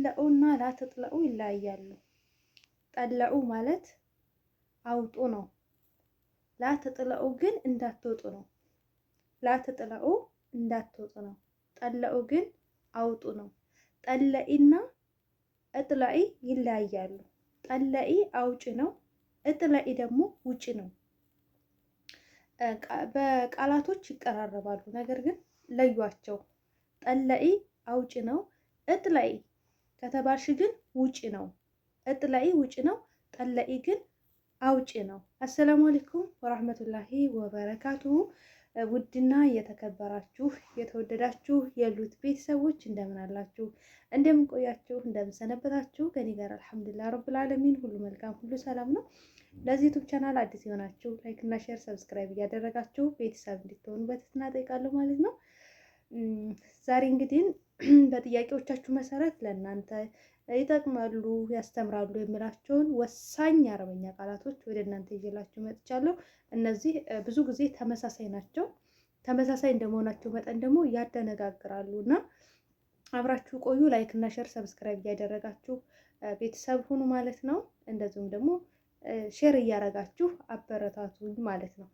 ጠለኡና ላተጥለኡ ይለያያሉ። ጠለኡ ማለት አውጡ ነው። ላተጥለኡ ግን እንዳትወጡ ነው። ላተጥለኡ እንዳትወጡ ነው። ጠለኡ ግን አውጡ ነው። ጠለኢና እጥለኢ ይለያያሉ። ጠለኢ አውጭ ነው። እጥለኢ ደግሞ ውጭ ነው። በቃላቶች ይቀራረባሉ፣ ነገር ግን ለዩዋቸው። ጠለኢ አውጭ ነው። እጥለኢ ከተባልሽ ግን ውጭ ነው። እጥለኢ ውጭ ነው። ጠለኢ ግን አውጭ ነው። አሰላሙ አለይኩም ወራህመቱላሂ ወበረካቱሁ። ውድና የተከበራችሁ የተወደዳችሁ የሉት ቤተሰቦች እንደምን አላችሁ? እንደምን ቆያችሁ? እንደምን ሰነበታችሁ? ከኔ ጋር አልሐምዱሊላህ ረብል ዓለሚን ሁሉ መልካም፣ ሁሉ ሰላም ነው። ለዚህ ዩቲዩብ ቻናል አዲስ የሆናችሁ ላይክ እና ሼር ሰብስክራይብ እያደረጋችሁ ቤተሰብ እንድትሆኑ በትህትና እጠይቃለሁ ማለት ነው። ዛሬ እንግዲህ በጥያቄዎቻችሁ መሰረት ለእናንተ ይጠቅማሉ፣ ያስተምራሉ የምላቸውን ወሳኝ የአረበኛ ቃላቶች ወደ እናንተ ይዤላችሁ መጥቻለሁ። እነዚህ ብዙ ጊዜ ተመሳሳይ ናቸው። ተመሳሳይ እንደመሆናቸው መጠን ደግሞ ያደነጋግራሉ እና አብራችሁ ቆዩ። ላይክ እና ሼር ሰብስክራይብ እያደረጋችሁ ቤተሰብ ሁኑ ማለት ነው። እንደዚሁም ደግሞ ሼር እያረጋችሁ አበረታቱኝ ማለት ነው።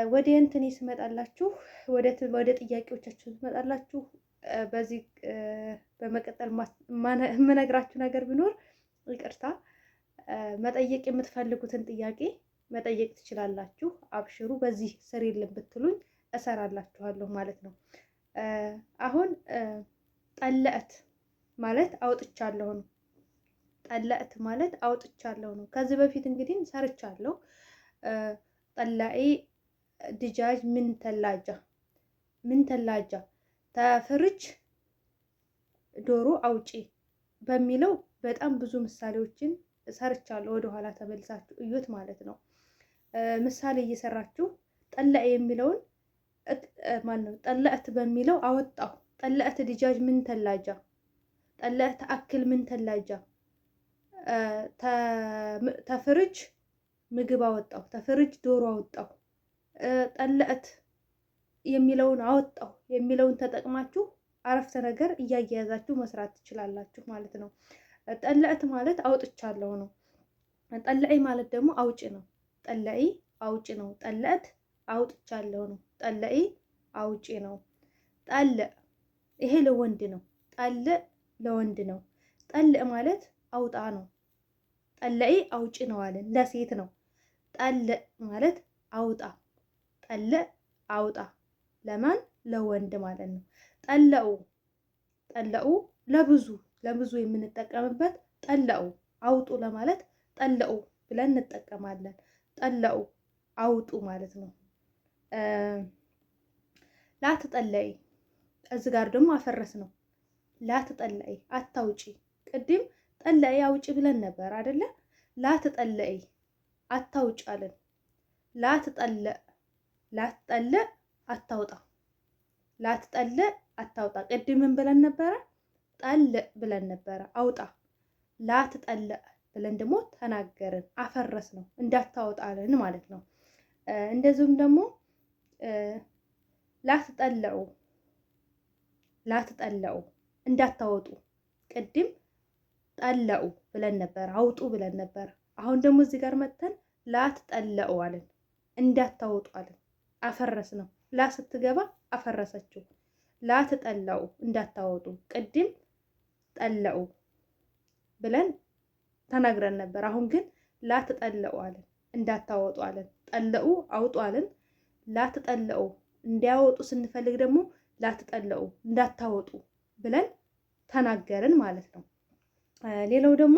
ወደ እንትኔ ስመጣላችሁ ወደ ጥያቄዎቻችሁ ስመጣላችሁ በዚህ በመቀጠል የምነግራችሁ ነገር ቢኖር ይቅርታ፣ መጠየቅ የምትፈልጉትን ጥያቄ መጠየቅ ትችላላችሁ። አብሽሩ፣ በዚህ ስሪልን ብትሉኝ እሰራላችኋለሁ ማለት ነው። አሁን ጠለእት ማለት አውጥቻለሁ ነው። ጠለእት ማለት አውጥቻለሁ ነው። ከዚህ በፊት እንግዲህ ሰርቻለሁ። ጠላኢ ድጃጅ ምን ተላጃ ተፍርጅ ዶሮ አውጪ በሚለው በጣም ብዙ ምሳሌዎችን ሰርቻለሁ። ወደኋላ ተመልሳችሁ እዩት ማለት ነው። ምሳሌ እየሰራችሁ ጠለእ የሚለውን ማነው ጠለእት በሚለው አወጣሁ። ጠለእት ድጃጅ ምን ተላጃ፣ ጠለእት አክል ምን ተላጃ፣ ተፍርጅ ምግብ አወጣሁ፣ ተፍርጅ ዶሮ አወጣሁ። ጠለእት የሚለውን አወጣሁ የሚለውን ተጠቅማችሁ አረፍተ ነገር እያያያዛችሁ መስራት ትችላላችሁ ማለት ነው። ጠለእት ማለት አውጥቻለሁ ነው። ጠለኢ ማለት ደግሞ አውጭ ነው። ጠለኢ አውጭ ነው። ጠለእት አውጥቻለሁ ነው። ጠለኢ አውጭ ነው። ጠለእ ይሄ ለወንድ ነው። ጠለእ ለወንድ ነው። ጠለእ ማለት አውጣ ነው። ጠለኢ አውጭ ነው አለን፣ ለሴት ነው። ጠለእ ማለት አውጣ፣ ጠለእ አውጣ ለማን? ለወንድ ማለት ነው። ጠለኡ ጠለኡ ለብዙ የምንጠቀምበት ጠለኡ አውጡ ለማለት ጠለኡ ብለን እንጠቀማለን። ጠለኡ አውጡ ማለት ነው። ላትጠለኢ እዚህ ጋር ደግሞ አፈረስ ነው። ላትጠለኢ አታውጪ። ቅድም ጠለኢ አውጪ ብለን ነበር አይደለ? ላትጠለኢ አታውጭ አለን። ላትጠለእ አታውጣ። ላትጠለእ አታውጣ። ቅድምን ብለን ነበረ? ጠልእ ብለን ነበረ፣ አውጣ። ላትጠለእ ብለን ደግሞ ተናገርን፣ አፈረስ ነው፣ እንዳታወጣልን ማለት ነው። እንደዚሁም ደግሞ ላትጠለኡ እንዳታወጡ። ቅድም ጠለኡ ብለን ነበር፣ አውጡ ብለን ነበር። አሁን ደግሞ እዚህ ጋር መጥተን ላትጠለኡ አለን፣ እንዳታወጡ አለን። አፈረስ ነው። ላ ስትገባ አፈረሰችው። ላትጠለኡ እንዳታወጡ። ቅድም ጠለኡ ብለን ተናግረን ነበር። አሁን ግን ላትጠለኡ አለን፣ እንዳታወጡ አለን። ጠለኡ አውጡ አለን። ላትጠለኡ እንዲያወጡ ስንፈልግ ደግሞ ላትጠለኡ እንዳታወጡ ብለን ተናገርን ማለት ነው። ሌላው ደግሞ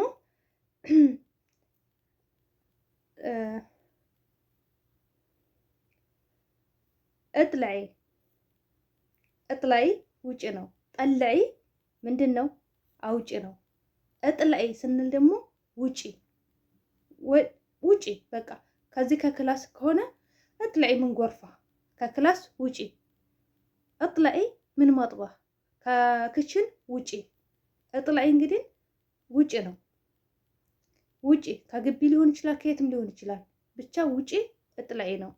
እጥለኢ ውጭ ነው። ጠለኢ ምንድን ነው? አውጭ ነው። እጥለኢ ስንል ደግሞ ውጪ በቃ ከዚህ ከክላስ ከሆነ እጥለኢ ምን ጎርፋ፣ ከክላስ ውጪ። እጥለኢ ምን ማጥባ፣ ከክችን ውጪ። እጥለኢ እንግዲህ ውጪ ነው። ውጪ ከግቢ ሊሆን ይችላል፣ ከየትም ሊሆን ይችላል። ብቻ ውጪ እጥለኢ ነው።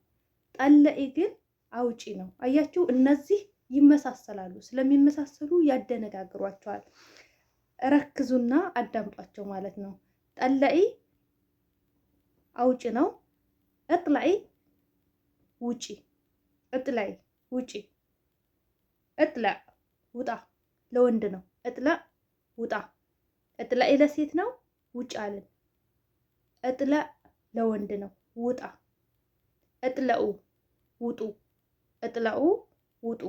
ጠለኢ ግን አውጪ ነው። አያችሁ፣ እነዚህ ይመሳሰላሉ። ስለሚመሳሰሉ ያደነጋግሯቸዋል። ረክዙና አዳምጧቸው ማለት ነው። ጠለኢ አውጭ ነው። እጥለኢ ውጪ። እጥለኢ ውጪ። እጥለዕ ውጣ ለወንድ ነው። እጥለዕ ውጣ። እጥለኢ ለሴት ነው። ውጭ አልን። እጥለዕ ለወንድ ነው። ውጣ። እጥለኡ ውጡ። እጥለኡ ውጡ።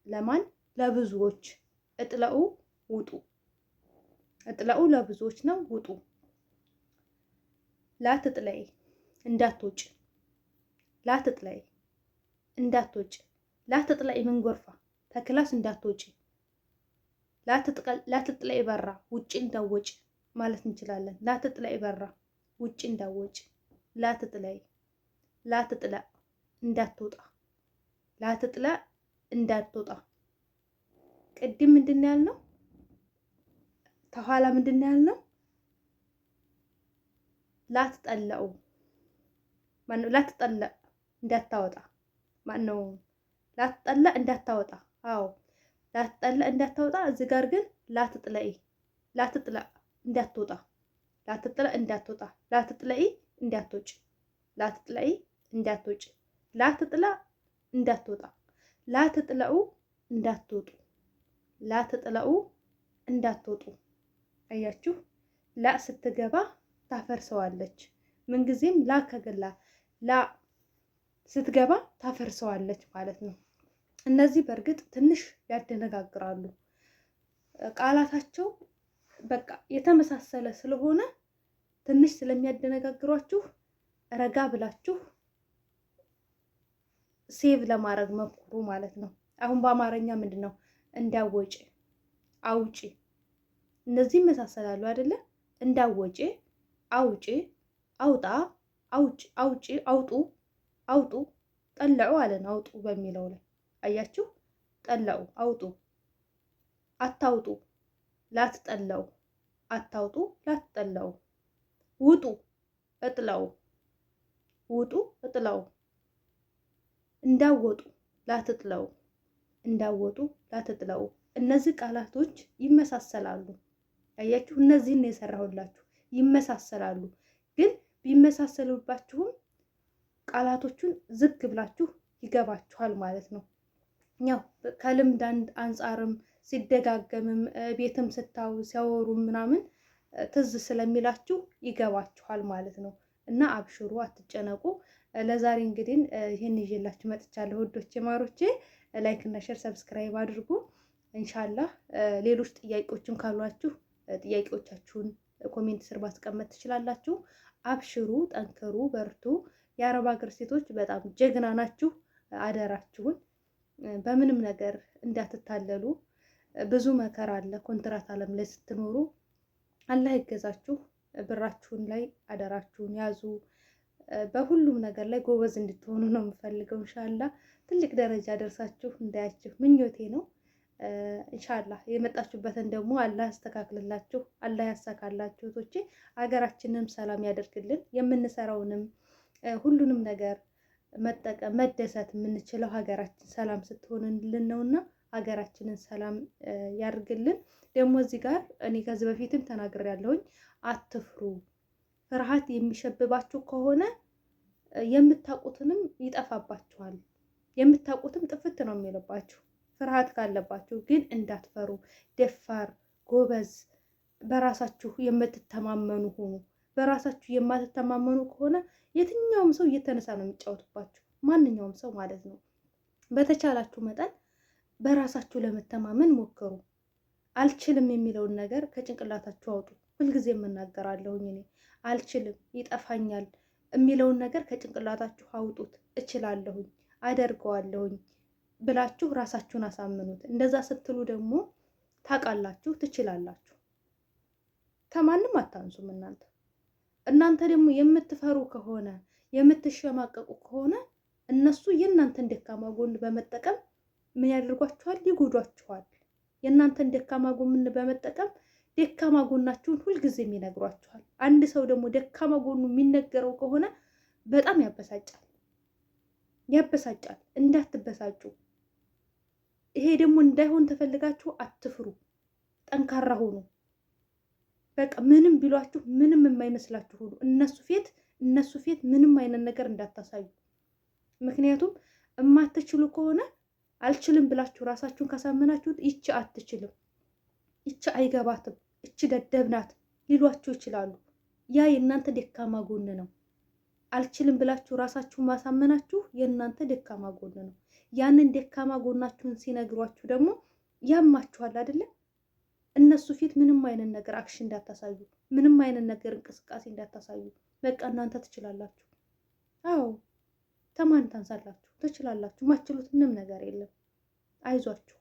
ለማን? ለብዙዎች። እጥለኡ ውጡ። እጥለኡ ለብዙዎች ነው። ውጡ። ላትጥለይ እንዳትወጭ። ላትጥለይ እንዳትወጭ። ላትጥለይ ምን ጎርፋ ተክላስ እንዳትወጪ። ላትጥለይ በራ ውጭ እንዳትወጪ ማለት እንችላለን። ላትጥለይ በራ ውጭ እንዳትወጪ። ላትጥለይ ላትጥላ እንዳትወጣ። ላትጥላ እንዳትወጣ። ቅድም ምንድን ያልነው? ተኋላ ምንድን ያልነው? ላትጠለኡ ማነው? ላትጠለእ እንዳታወጣ ማነው? ላትጠለእ እንዳታወጣ። አዎ ላትጠለእ እንዳታወጣ። እዚህ ጋር ግን ላትጥለኢ ላትጥለእ እንዳትወጣ። ላትጥለእ እንዳትወጣ። ላትጥለኢ እንዳትወጪ። ላትጥለኢ እንዳትወጪ። ላትጥላ እንዳትወጣ። ላትጥለኡ እንዳትወጡ። ላትጥለኡ እንዳትወጡ። አያችሁ፣ ላ ስትገባ ታፈርሰዋለች። ምንጊዜም ላ ከገላ ላ ስትገባ ታፈርሰዋለች ማለት ነው። እነዚህ በእርግጥ ትንሽ ያደነጋግራሉ። ቃላታቸው በቃ የተመሳሰለ ስለሆነ ትንሽ ስለሚያደነጋግሯችሁ ረጋ ብላችሁ ሴቭ ለማድረግ ሞክሩ ማለት ነው። አሁን በአማርኛ ምንድን ነው? እንዳወጪ፣ አውጪ፣ እነዚህ ይመሳሰላሉ አይደለ? እንዳወጪ፣ አውጪ፣ አውጣ፣ አውጪ፣ አውጪ፣ አውጡ፣ አውጡ፣ ጠለዑ አለን። አውጡ በሚለው ላይ አያችሁ፣ ጠለዑ፣ አውጡ፣ አታውጡ፣ ላትጠለዑ፣ አታውጡ፣ ላትጠለዑ፣ ውጡ፣ እጥለዑ፣ ውጡ፣ እጥለዑ፣ እንዳወጡ፣ ላትጥለዑ፣ እንዳወጡ፣ ላትጥለዑ። እነዚህ ቃላቶች ይመሳሰላሉ። አያችሁ፣ እነዚህን ነው የሰራሁላችሁ። ይመሳሰላሉ፣ ግን ቢመሳሰሉባችሁም ቃላቶቹን ዝግ ብላችሁ ይገባችኋል ማለት ነው። ያው ከልምድ አንጻርም ሲደጋገምም ቤትም ስታው ሲያወሩ ምናምን ትዝ ስለሚላችሁ ይገባችኋል ማለት ነው። እና አብሽሩ፣ አትጨነቁ። ለዛሬ እንግዲህ ይህን ይዤላችሁ መጥቻለሁ ውዶቼ ማሮቼ። ላይክ እና ሼር ሰብስክራይብ አድርጉ። ኢንሻአላህ ሌሎች ጥያቄዎችም ካሏችሁ ጥያቄዎቻችሁን ኮሜንት ስር ማስቀመጥ ትችላላችሁ። አብሽሩ፣ ጠንክሩ፣ በርቱ። የአረብ ሀገር ሴቶች በጣም ጀግና ናችሁ። አደራችሁን በምንም ነገር እንዳትታለሉ። ብዙ መከራ አለ ኮንትራት ዓለም ላይ ስትኖሩ። አላህ ይገዛችሁ። ብራችሁን ላይ አደራችሁን ያዙ። በሁሉም ነገር ላይ ጎበዝ እንድትሆኑ ነው የምፈልገው። ኢንሻአላህ ትልቅ ደረጃ ደርሳችሁ እንዳያችሁ ምኞቴ ነው። ኢንሻአላህ የመጣችሁበትን ደግሞ አላህ ያስተካክልላችሁ፣ አላህ ያሳካላችሁ። እህቶቼ ሀገራችንም ሰላም ያደርግልን። የምንሰራውንም ሁሉንም ነገር መጠቀም መደሰት የምንችለው ሀገራችን ሰላም ስትሆንልን ነውና ሀገራችንን ሰላም ያድርግልን። ደግሞ እዚህ ጋር እኔ ከዚህ በፊትም ተናግሬያለሁኝ፣ አትፍሩ። ፍርሃት የሚሸብባችሁ ከሆነ የምታውቁትንም ይጠፋባችኋል፣ የምታውቁትም ጥፍት ነው የሚልባችሁ። ፍርሃት ካለባችሁ ግን እንዳትፈሩ፣ ደፋር፣ ጎበዝ፣ በራሳችሁ የምትተማመኑ ሁኑ። በራሳችሁ የማትተማመኑ ከሆነ የትኛውም ሰው እየተነሳ ነው የሚጫወትባችሁ፣ ማንኛውም ሰው ማለት ነው። በተቻላችሁ መጠን በራሳችሁ ለመተማመን ሞክሩ። አልችልም የሚለውን ነገር ከጭንቅላታችሁ አውጡ። ሁልጊዜ የምናገራለሁኝ እኔ አልችልም፣ ይጠፋኛል የሚለውን ነገር ከጭንቅላታችሁ አውጡት። እችላለሁኝ፣ አደርገዋለሁኝ ብላችሁ ራሳችሁን አሳምኑት። እንደዛ ስትሉ ደግሞ ታውቃላችሁ፣ ትችላላችሁ። ከማንም አታንሱም እናንተ። እናንተ ደግሞ የምትፈሩ ከሆነ የምትሸማቀቁ ከሆነ እነሱ የእናንተን ደካማ ጎን በመጠቀም ምን ያደርጓችኋል? ይጎዷችኋል። የእናንተን ደካማ ጎን በመጠቀም ደካማ ጎናችሁን ሁልጊዜም ይነግሯችኋል። አንድ ሰው ደግሞ ደካማ ጎኑ የሚነገረው ከሆነ በጣም ያበሳጫል፣ ያበሳጫል። እንዳትበሳጩ። ይሄ ደግሞ እንዳይሆን ተፈልጋችሁ አትፍሩ፣ ጠንካራ ሆኑ። በቃ ምንም ቢሏችሁ ምንም የማይመስላችሁ ሁሉ እነሱ ፊት ምንም አይነት ነገር እንዳታሳዩ። ምክንያቱም እማትችሉ ከሆነ አልችልም ብላችሁ ራሳችሁን ካሳመናችሁት ይቺ አትችልም፣ ይቺ አይገባትም፣ ይቺ ደደብ ናት ሊሏችሁ ይችላሉ። ያ የእናንተ ደካማ ጎን ነው። አልችልም ብላችሁ ራሳችሁን ማሳመናችሁ የእናንተ ደካማ ጎን ነው። ያንን ደካማ ጎናችሁን ሲነግሯችሁ ደግሞ ያማችኋል አይደለ? እነሱ ፊት ምንም አይነት ነገር አክሽን እንዳታሳዩ፣ ምንም አይነት ነገር እንቅስቃሴ እንዳታሳዩ። በቃ እናንተ ትችላላችሁ። አዎ ተማን ታንሳላችሁ፣ ትችላላችሁ። ማችሉት ምንም ነገር የለም። አይዟችሁ።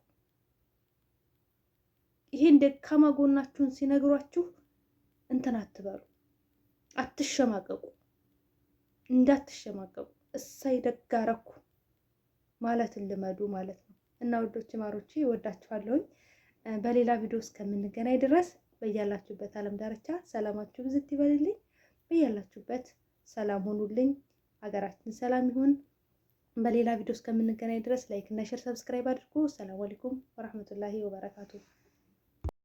ይሄን ደካማ ጎናችሁን ሲነግሯችሁ እንትን አትበሉ፣ አትሸማቀቁ፣ እንዳትሸማቀቁ። እሳይ ደጋረኩ ማለትን ልመዱ ማለት ነው። እና ውዶች ማሮቼ እወዳችኋለሁኝ። በሌላ ቪዲዮ እስከምንገናኝ ድረስ በያላችሁበት ዓለም ዳርቻ ሰላማችሁ ብዝት ይበልልኝ። በያላችሁበት ሰላም ሆኑልኝ። ሀገራችን ሰላም ይሁን። በሌላ ቪዲዮ እስከምንገናኝ ድረስ ላይክ እና ሼር፣ ሰብስክራይብ አድርጉ። ሰላም አለይኩም ወራህመቱላሂ ወበረካቱ።